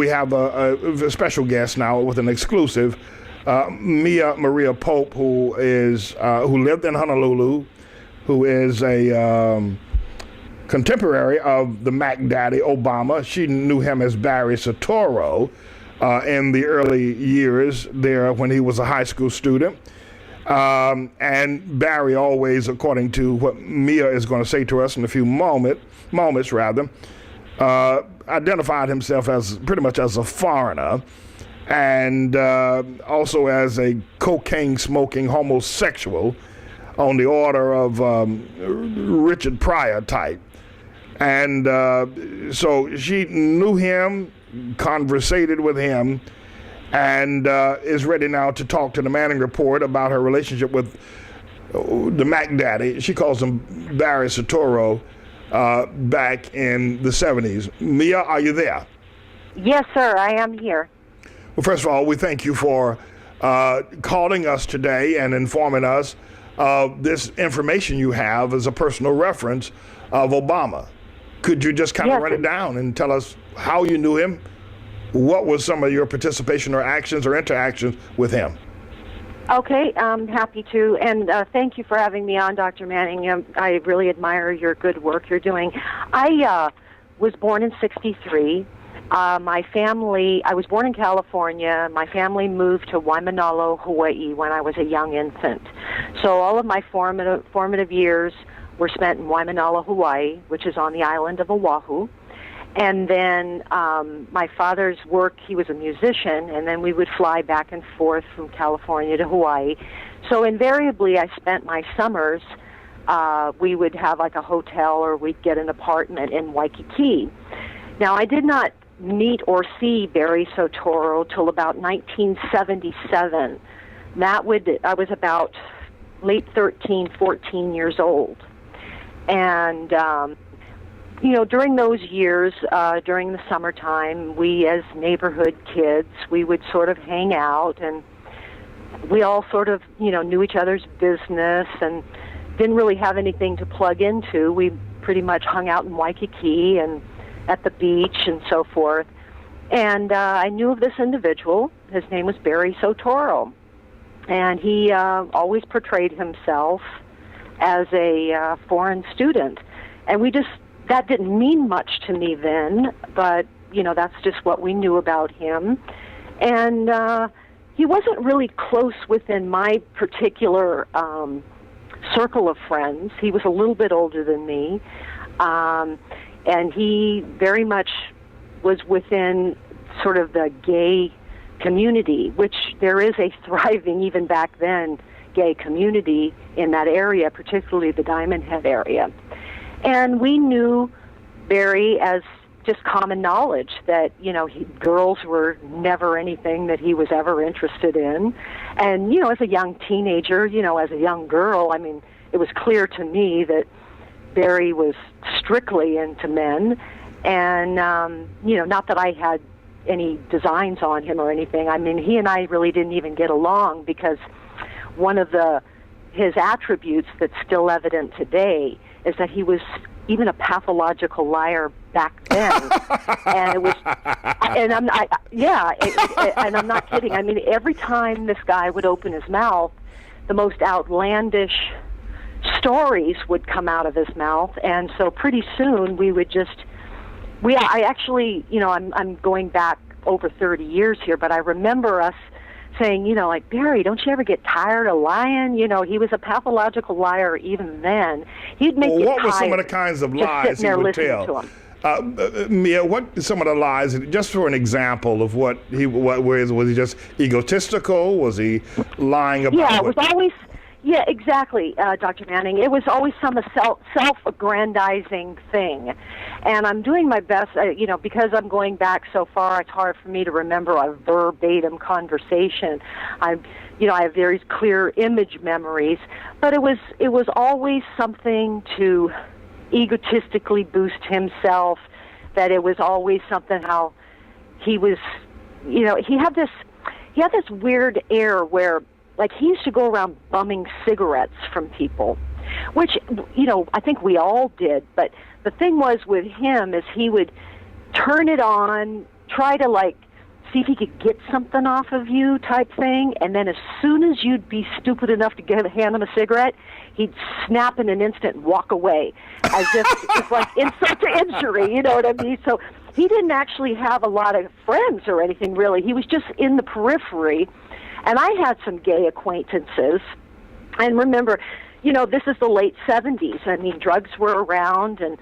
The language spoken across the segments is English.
we have a special guest now with an exclusive, MiaMariePope, who lived in Honolulu, who is a contemporary of the Mac Daddy Obama. She knew him as Barry Soetoro in the early years there when he was a high school student. And Barry always, according to what Mia is going to say to us in a few moments, identified himself as pretty much as a foreigner, and also as a cocaine-smoking homosexual on the order of Richard Pryor type. And so she knew him, conversated with him, and is ready now to talk to the Manning Report about her relationship with the Mac Daddy. She calls him Barry Soetoro, back in the 70s. Mia, are you there? Yes, sir, I am here. Well, first of all, we thank you for calling us today and informing us of this information you have as a personal reference of Obama. Could you just kind of run it down and tell us how you knew him? What was some of your participation or actions or interactions with him? Okay, I'm happy to, and thank you for having me on, Dr. Manning. I really admire your good work you're doing. I was born in '63. I was born in California. My family moved to Waimanalo, Hawaii when I was a young infant. So all of my formative years were spent in Waimanalo, Hawaii, which is on the island of Oahu. And then my father's work, he was a musician, and then we would fly back and forth from California to Hawaii. So invariably, I spent my summers, we would have like a hotel or we'd get an apartment in Waikiki. Now, I did not meet or see Barry Soetoro till about 1977. I was about late 13, 14 years old. And, during those years, during the summertime, we as neighborhood kids, we would sort of hang out, and we all sort of, knew each other's business and didn't really have anything to plug into. We pretty much hung out in Waikiki and at the beach and so forth. And I knew of this individual. His name was Barry Soetoro. And he always portrayed himself as a foreign student. And that didn't mean much to me then, but, that's just what we knew about him. And he wasn't really close within my particular circle of friends. He was a little bit older than me. And he very much was within sort of the gay community, which there is a thriving, even back then, gay community in that area, particularly the Diamond Head area. And we knew Barry as just common knowledge that, girls were never anything that he was ever interested in. And, as a young teenager, as a young girl, it was clear to me that Barry was strictly into men. And, not that I had any designs on him or anything. He and I really didn't even get along because one of his attributes that's still evident today is that he was even a pathological liar back then. And it was, and I'm not kidding. Every time this guy would open his mouth, the most outlandish stories would come out of his mouth. And so pretty soon we would I'm going back over 30 years here, but I remember us saying, Barry, don't you ever get tired of lying? He was a pathological liar even then. He'd make you tired. What were some of the kinds of lies he would tell? Mia, what some of the lies, just for an example of was he just egotistical? Was he lying about? Yeah, it was always, yeah, exactly, Dr. Manning. It was always some self-aggrandizing thing. And I'm doing my best, because I'm going back so far, it's hard for me to remember a verbatim conversation. I have very clear image memories, but it was always something to egotistically boost himself, that it was always something how he was, he had this weird air where, like, he used to go around bumming cigarettes from people, which, I think we all did. But the thing was with him is he would turn it on, try to like see if he could get something off of you type thing, and then as soon as you'd be stupid enough to hand him a cigarette, he'd snap in an instant and walk away, as if it's like insult to injury, you know what I mean? So he didn't actually have a lot of friends or anything, really. He was just in the periphery, and I had some gay acquaintances. And remember, you know, this is the late 70s. I mean, drugs were around, and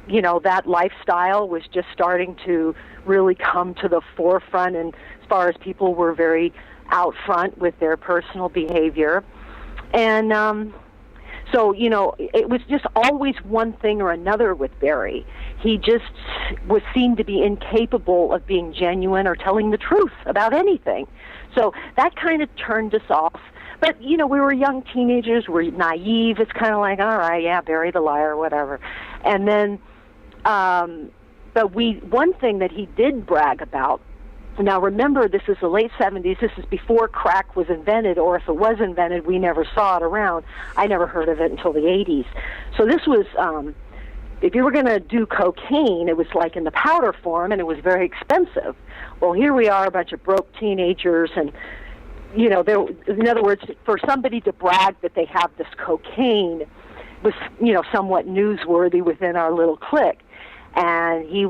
you know, that lifestyle was just starting to really come to the forefront, and as far as people were very out front with their personal behavior. And so, you know, it was just always one thing or another with Barry. He just seemed to be incapable of being genuine or telling the truth about anything. So that kind of turned us off. But, you know, we were young teenagers, we're naive. It's kind of like, all right, yeah, Barry the liar, whatever. And then, but one thing that he did brag about, now remember, this is the late 70s, this is before crack was invented, or if it was invented, we never saw it around. I never heard of it until the 80s. So this was, if you were going to do cocaine, it was like in the powder form, and it was very expensive. Well, here we are, a bunch of broke teenagers, and you know, in other words, for somebody to brag that they have this cocaine was, you know, somewhat newsworthy within our little clique. And he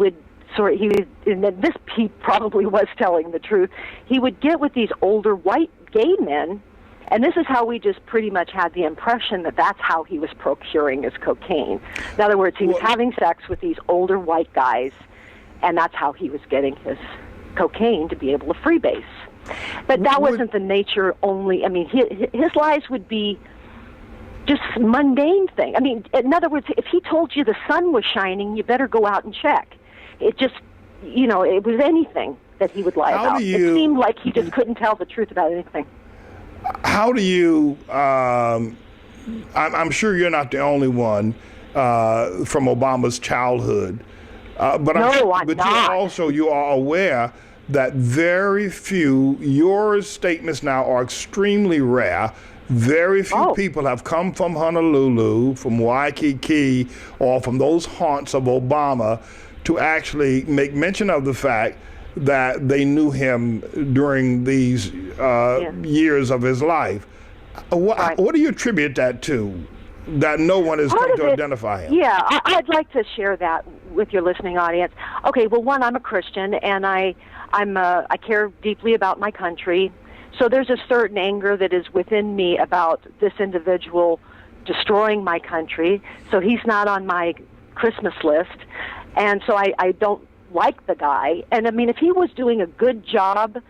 probably was telling the truth. He would get with these older white gay men, and this is how we just pretty much had the impression that that's how he was procuring his cocaine. In other words, he was having sex with these older white guys, and that's how he was getting his cocaine to be able to freebase. But that wasn't the nature only. I mean, his lies would be just mundane thing. I mean, in other words, if he told you the sun was shining, you better go out and check. It just, you know, it was anything that he would lie about. It seemed like he just couldn't tell the truth about anything. How do you, I'm sure you're not the only one from Obama's childhood, but you are aware that very few, your statements now are extremely rare. Very few people have come from Honolulu, from Waikiki, or from those haunts of Obama to actually make mention of the fact that they knew him during these years of his life. What do you attribute that to, that no one is going to identify him? Yeah, I'd like to share that with your listening audience. Okay, well, one, I'm a Christian, and I care deeply about my country. So there's a certain anger that is within me about this individual destroying my country. So he's not on my Christmas list. And so I don't like the guy. And I mean, if he was doing a good job,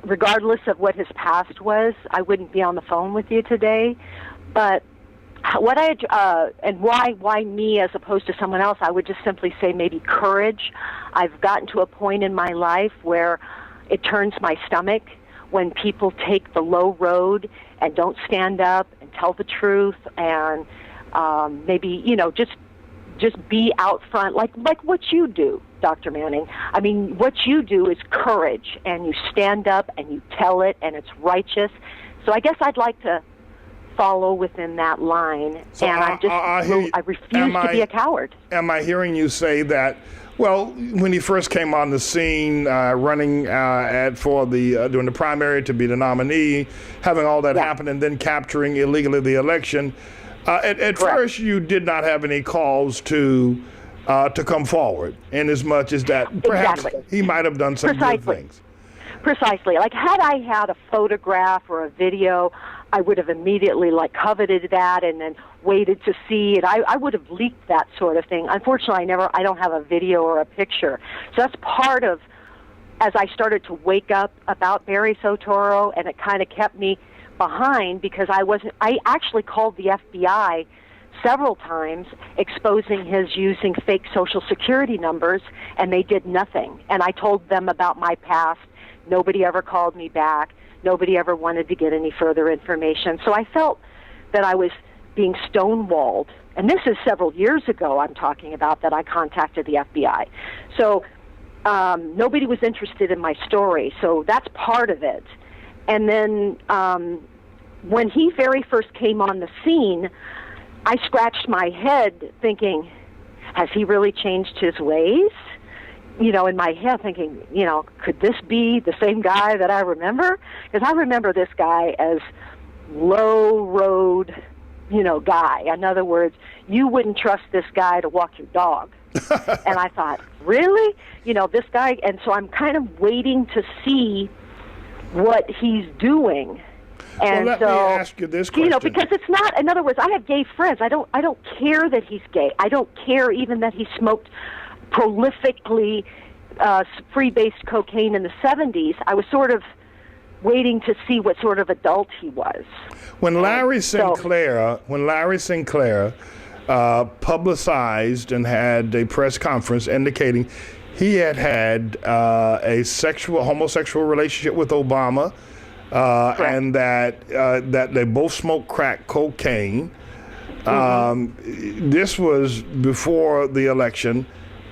regardless of what his past was, I wouldn't be on the phone with you today. But what and why me as opposed to someone else, I would just simply say maybe courage. I've gotten to a point in my life where it turns my stomach when people take the low road and don't stand up and tell the truth, and maybe, you know, just be out front, like what you do, Dr. Manning. I mean, what you do is courage, and you stand up and you tell it, and it's righteous. So I guess I'd like to follow within that line, so and I refuse to be a coward. Am I hearing you say that? Well, when he first came on the scene, running during the primary to be the nominee, having all that happen, and then capturing illegally the election, at first you did not have any cause to come forward, in as much as that perhaps he might have done some good things. Precisely. Like, had I had a photograph or a video, I would have immediately coveted that and then waited to see it. I would have leaked that sort of thing. Unfortunately, I don't have a video or a picture. So that's part of, as I started to wake up about Barry Soetoro, and it kind of kept me behind because I actually called the FBI several times exposing his using fake Social Security numbers, and they did nothing. And I told them about my past. Nobody ever called me back. Nobody ever wanted to get any further information. So I felt that I was being stonewalled. And this is several years ago I'm talking about that I contacted the FBI. So nobody was interested in my story. So that's part of it. And then when he very first came on the scene, I scratched my head thinking, has he really changed his ways? in my head thinking, could this be the same guy that I remember? Because I remember this guy as low road, guy. In other words, you wouldn't trust this guy to walk your dog. And I thought, really? This guy, and so I'm kind of waiting to see what he's doing. And well, let me ask you this question. Because it's not, in other words, I have gay friends. I don't care that he's gay. I don't care even that he smoked prolifically free-based cocaine in the 70s. I was sort of waiting to see what sort of adult he was. When Larry Sinclair publicized and had a press conference indicating he had a homosexual relationship with Obama, and that they both smoked crack cocaine. This was before the election.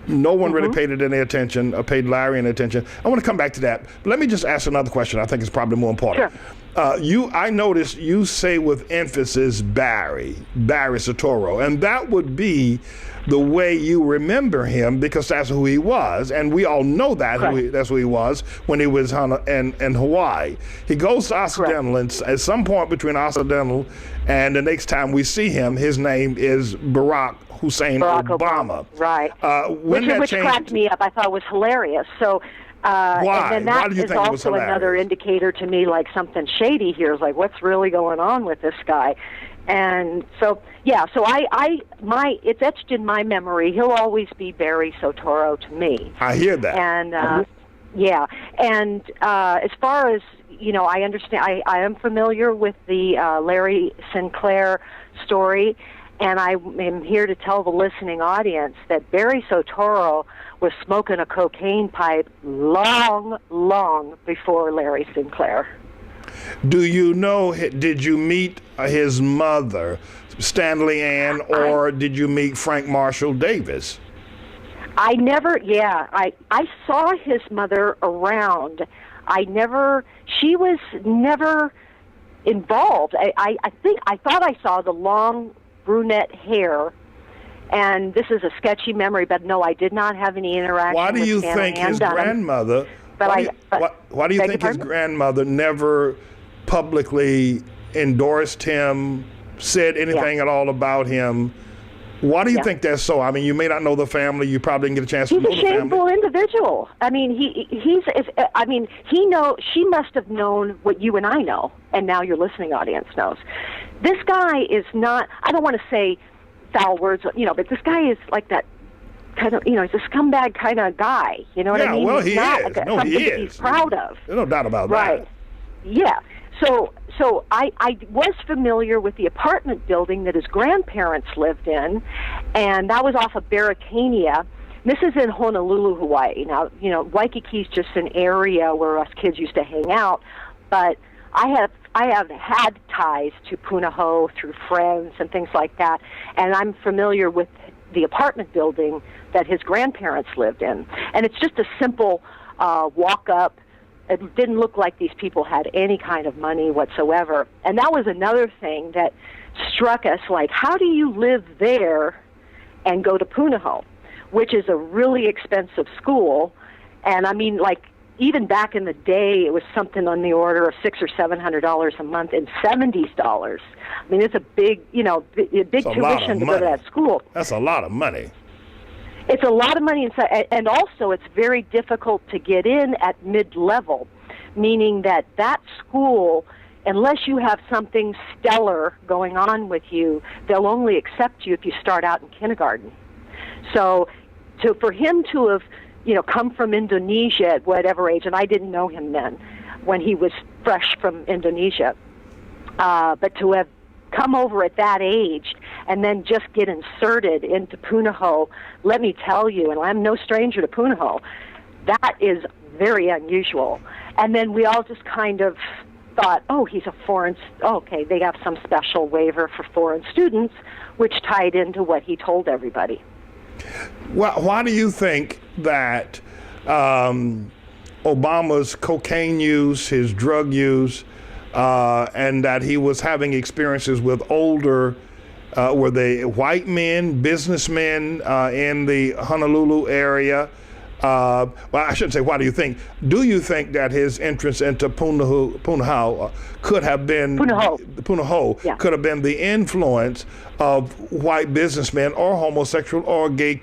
No one really paid it any attention, or paid Larry any attention. I want to come back to that. But let me just ask another question. I think it's probably more important. Sure. I noticed you say with emphasis Barry Soetoro, and that would be the way you remember him because that's who he was, and we all know that that's who he was when he was in Hawaii. He goes to Occidental, and at some point between Occidental and the next time we see him, his name is Barack Obama. Right. Which cracked me up. I thought it was hilarious. So. Why? And then that Why do you is think it was also hilarious? another indicator to me, like something shady here. Is like, what's really going on with this guy? And so, it's etched in my memory. He'll always be Barry Soetoro to me. I hear that. And and as far as I understand, I am familiar with the Larry Sinclair story. And I am here to tell the listening audience that Barry Soetoro was smoking a cocaine pipe long, long before Larry Sinclair. Do you know, did you meet his mother, Stanley Ann, or did you meet Frank Marshall Davis? I saw his mother around. She was never involved. I thought I saw the long brunette hair, and this is a sketchy memory, but no, I did not have any interaction. Why do you think his grandmother? Why do you think his grandmother never publicly endorsed him, said anything at all about him? Why do you think that's so? I mean, you may not know the family. You probably didn't get a chance to know the family. He's a shameful individual. I mean, she must have known what you and I know, and now your listening audience knows. This guy is not, I don't want to say foul words, but this guy is like that kind of, he's a scumbag kind of guy. You know what I mean? Well, he's he not is. something that he's proud of. There's no doubt about that. Right. Yeah. So I was familiar with the apartment building that his grandparents lived in, and that was off of Barricania. This is in Honolulu, Hawaii. Now, Waikiki's just an area where us kids used to hang out, but I have had ties to Punahou through friends and things like that, and I'm familiar with the apartment building that his grandparents lived in. And it's just a simple walk up. It didn't look like these people had any kind of money whatsoever. And that was another thing that struck us, like, how do you live there and go to Punahou, which is a really expensive school? And I mean, like, even back in the day, it was something on the order of $600 or $700 a month in $70s. I mean, it's a big, big tuition to go to that school. That's a lot of money. It's a lot of money, and also it's very difficult to get in at mid-level, meaning that school, unless you have something stellar going on with you, they'll only accept you if you start out in kindergarten. So for him to have, come from Indonesia at whatever age, and I didn't know him then, when he was fresh from Indonesia, but to have come over at that age and then just get inserted into Punahou, let me tell you, and I'm no stranger to Punahou, that is very unusual. And then we all just kind of thought, he's a foreign, okay, they have some special waiver for foreign students, which tied into what he told everybody. Well, why do you think that Obama's cocaine use, his drug use, and that he was having experiences with older, were they white men, businessmen in the Honolulu area, well, I shouldn't say why do you think. Do you think that his entrance into Punahou could have been Yeah. could have been the influence of white businessmen or homosexual or gay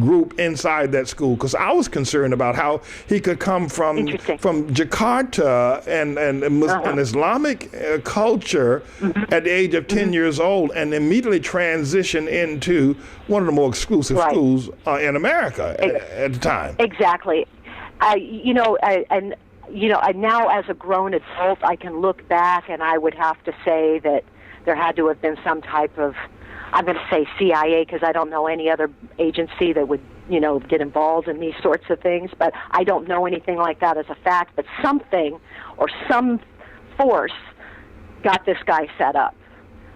group inside that school? Because I was concerned about how he could come from Jakarta and an Islamic culture at the age of 10 years old and immediately transition into one of the more exclusive schools in America at the time. Exactly. Now as a grown adult, I can look back and I would have to say that there had to have been some type of, I'm going to say CIA because I don't know any other agency that would, get involved in these sorts of things, but I don't know anything like that as a fact, but something or some force got this guy set up.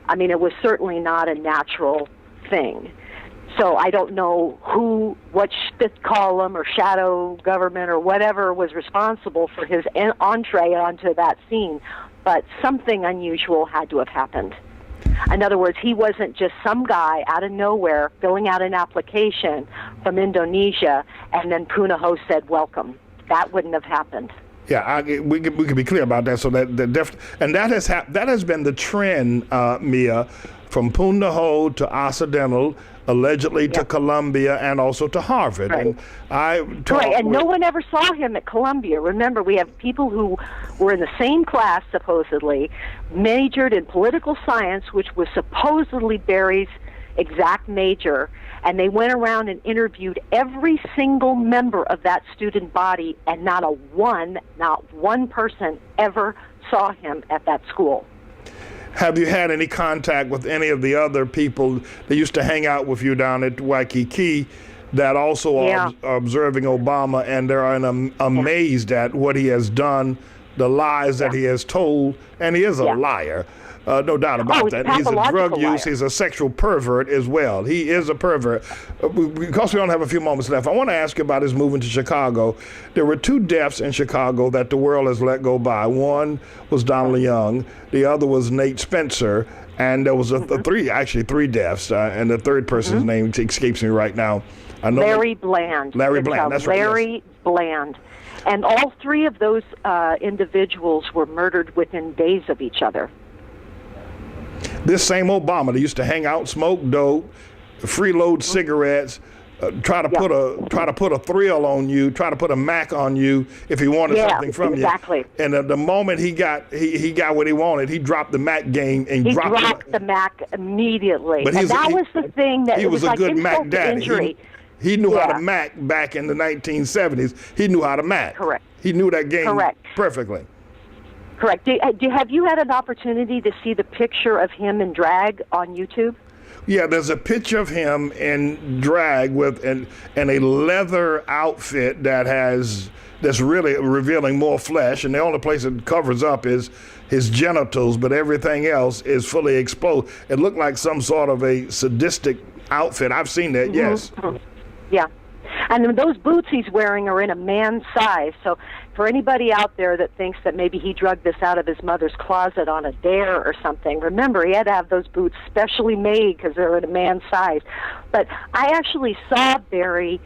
I mean, it was certainly not a natural thing. So I don't know what fifth column or shadow government or whatever was responsible for his entree onto that scene, but something unusual had to have happened. In other words, he wasn't just some guy out of nowhere filling out an application from Indonesia and then Punahou said, welcome. That wouldn't have happened. Yeah, we could be clear about that. So that has been the trend, Mia, from Punahou to Occidental, allegedly to Columbia, and also to Harvard. Right. And no one ever saw him at Columbia. Remember, we have people who were in the same class, supposedly, majored in political science, which was supposedly Barry's exact major, and they went around and interviewed every single member of that student body, and not one person ever saw him at that school. Have you had any contact with any of the other people that used to hang out with you down at Waikiki that also are observing Obama, and they're amazed at what he has done, the lies that he has told, and he is a liar. No doubt about that. He's a drug use. He's a sexual pervert as well. He is a pervert. Because we only have a few moments left, I want to ask you about his moving to Chicago. There were 2 deaths in Chicago that the world has let go by. One was Donald Young. The other was Nate Spencer. And there was three deaths. And the third person's name escapes me right now. I know Larry Bland. Larry Bland. That's right. Larry Bland. And all 3 of those individuals were murdered within days of each other. This same Obama that used to hang out, smoke dope, freeload cigarettes, try to put a thrill on you, try to put a Mac on you if he wanted something from you. And the moment he got what he wanted, he dropped the Mac game and he dropped the Mac immediately. But and that was the thing that he was a like good Mac daddy. He knew how to Mac back in the 1970s. He knew how to Mac. Correct. He knew that game perfectly. Correct. Have you had an opportunity to see the picture of him in drag on YouTube? Yeah, there's a picture of him in drag with in a leather outfit that's really revealing more flesh, and the only place it covers up is his genitals, but everything else is fully exposed. It looked like some sort of a sadistic outfit. I've seen that, yes. Yeah. And those boots he's wearing are in a man's size. So for anybody out there that thinks that maybe he drugged this out of his mother's closet on a dare or something, remember, he had to have those boots specially made because they're in a man's size. But I actually saw Barry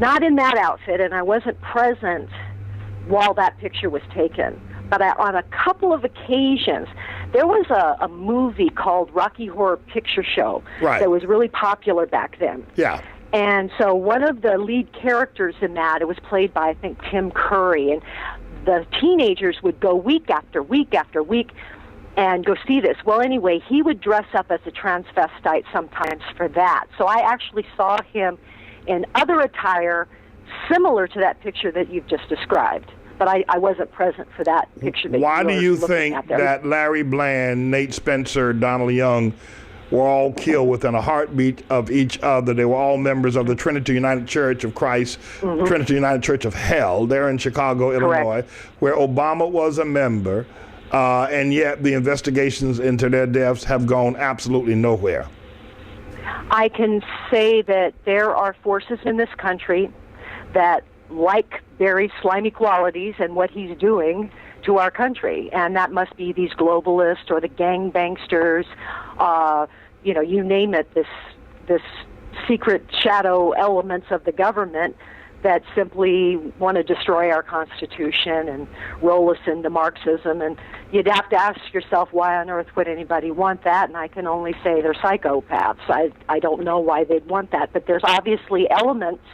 not in that outfit, and I wasn't present while that picture was taken. But on a couple of occasions, there was a movie called Rocky Horror Picture Show that was really popular back then. Yeah. And so one of the lead characters in that, it was played by, I think, Tim Curry, and the teenagers would go week after week after week and go see this. Well, anyway, he would dress up as a transvestite sometimes for that. So I actually saw him in other attire similar to that picture that you've just described. But I wasn't present for that picture. Why do you think that Larry Bland, Nate Spencer, Donald Young were all killed within a heartbeat of each other? They were all members of the Trinity United Church of Christ, Trinity United Church of Hell. They're in Chicago, Illinois, where Obama was a member, and yet the investigations into their deaths have gone absolutely nowhere. I can say that there are forces in this country that like Barry's slimy qualities and what he's doing to our country, and that must be these globalists or the gangbangsters, you name it, this secret shadow elements of the government that simply want to destroy our Constitution and roll us into Marxism. And you'd have to ask yourself, why on earth would anybody want that? And I can only say they're psychopaths. I don't know why they'd want that, but there's obviously elements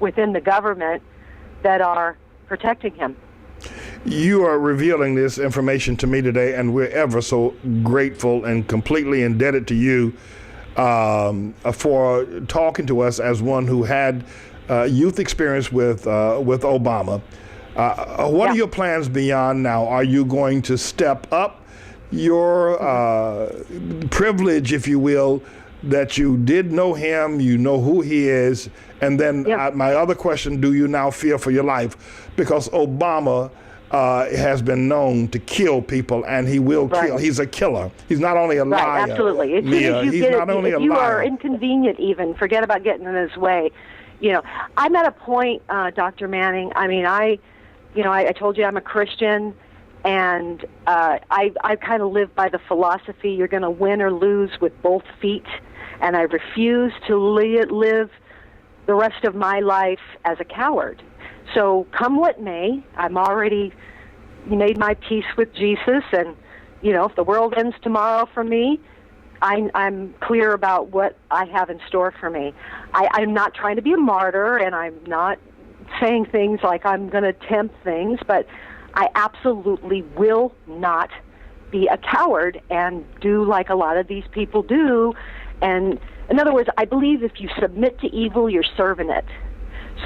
within the government that are protecting him. You are revealing this information to me today, and we're ever so grateful and completely indebted to you for talking to us as one who had youth experience with Obama. What are your plans beyond now? Are you going to step up your privilege, if you will, that you did know him, you know who he is, and then my other question, do you now fear for your life? Because Obama has been known to kill people, and he will kill. He's a killer. He's not only a liar. Right, absolutely. As soon as if you are inconvenient, even forget about getting in his way. I'm at a point, Dr. Manning. I mean, I told you I'm a Christian, and I kind of live by the philosophy: you're going to win or lose with both feet, and I refuse to live the rest of my life as a coward. So come what may, I'm already made my peace with Jesus, and if the world ends tomorrow for me, I'm clear about what I have in store for me. I'm not trying to be a martyr, and I'm not saying things like I'm going to tempt things, but I absolutely will not be a coward and do like a lot of these people do. And in other words, I believe if you submit to evil, you're serving it.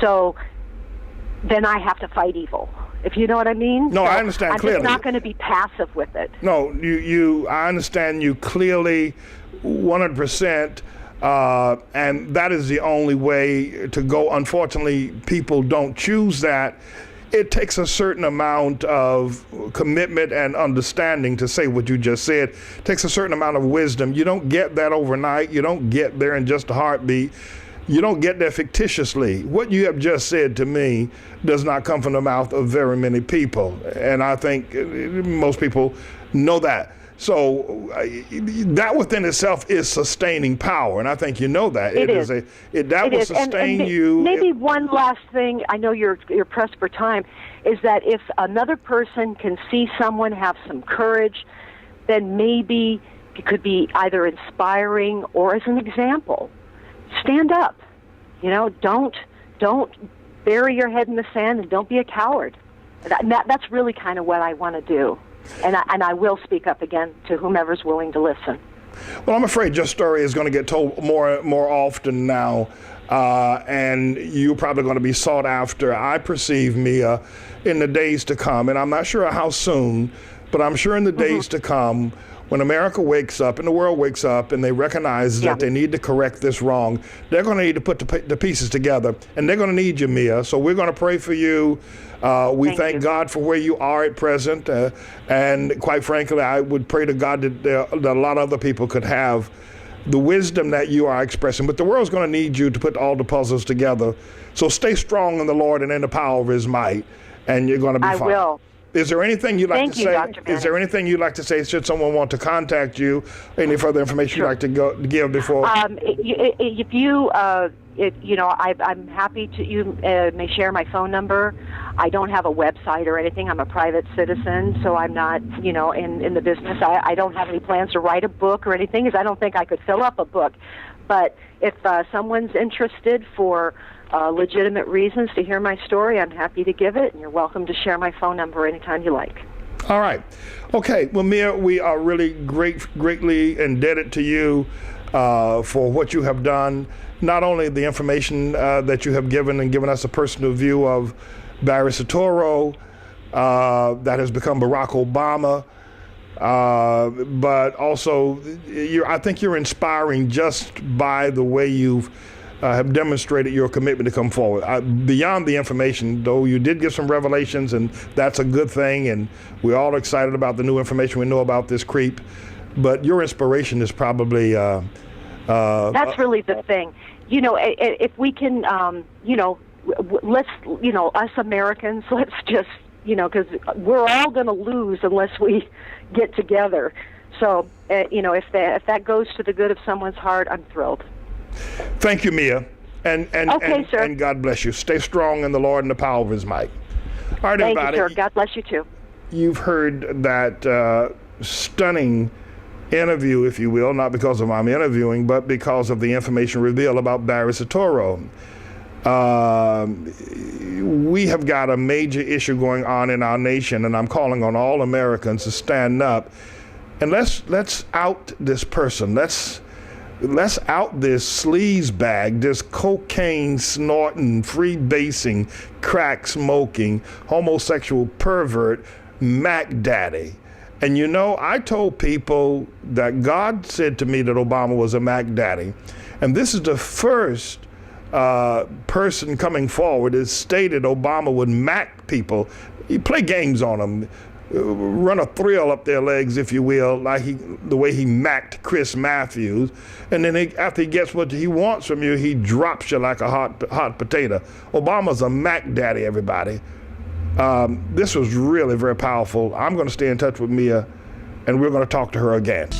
So then I have to fight evil, if you know what I mean. No, I understand clearly. I'm just not going to be passive with it. No, I understand you clearly, 100%, and that is the only way to go. Unfortunately, people don't choose that. It takes a certain amount of commitment and understanding to say what you just said. It takes a certain amount of wisdom. You don't get that overnight. You don't get there in just a heartbeat. You don't get there fictitiously. What you have just said to me does not come from the mouth of very many people. And I think most people know that. So that within itself is sustaining power. And I think you know that. It is. That will sustain you. Maybe one last thing, I know you're pressed for time, is that if another person can see someone have some courage, then maybe it could be either inspiring or as an example. Stand up, don't bury your head in the sand, and don't be a coward. That's really kind of what I want to do, and I will speak up again to whomever's willing to listen. Well, I'm afraid your story is going to get told more often now, and you're probably going to be sought after, I perceive, Mia, in the days to come, and I'm not sure how soon, but I'm sure in the days to come, when America wakes up and the world wakes up and they recognize that they need to correct this wrong, they're going to need to put the pieces together, and they're going to need you, Mia. So we're going to pray for you. We thank God for where you are at present. And quite frankly, I would pray to God that a lot of other people could have the wisdom that you are expressing. But the world's going to need you to put all the puzzles together. So stay strong in the Lord and in the power of his might, and you're going to be fine. I will. Is there anything you'd like to say? Is there anything you'd like to say should someone want to contact you? Any further information you'd like to give before? If you, I'm happy to. You may share my phone number. I don't have a website or anything. I'm a private citizen, so I'm not, in the business. I don't have any plans to write a book or anything, because I don't think I could fill up a book. But if someone's interested for legitimate reasons to hear my story, I'm happy to give it, and you're welcome to share my phone number anytime you like. All right. Okay. Well, Mia, we are really greatly indebted to you for what you have done, not only the information that you have given and given us a personal view of Barry Soetoro that has become Barack Obama, but also I think you're inspiring just by the way you've have demonstrated your commitment to come forward. Beyond the information, though, you did give some revelations, and that's a good thing, and we're all excited about the new information we know about this creep, but your inspiration is probably... that's really the thing. If we can, let's, us Americans, let's just, because we're all going to lose unless we get together. So, if that goes to the good of someone's heart, I'm thrilled. Thank you, Mia. Okay, sir. And God bless you. Stay strong in the Lord and the power of his might. All right, Thank everybody. you, sir. God bless you, too. You've heard that stunning interview, if you will, not because of I'm interviewing, but because of the information revealed about Barry Soetoro. We have got a major issue going on in our nation, and I'm calling on all Americans to stand up and let's out this person. Let's out this sleaze bag, this cocaine snorting, freebasing, crack smoking, homosexual pervert, Mac Daddy. And you know, I told people that God said to me that Obama was a Mac Daddy. And this is the first person coming forward that stated Obama would Mac people. He play games on them, run a thrill up their legs, if you will, like the way he Macked Chris Matthews. And then after he gets what he wants from you, he drops you like a hot potato. Obama's a Mac Daddy, everybody. This was really very powerful. I'm going to stay in touch with Mia, and we're going to talk to her again.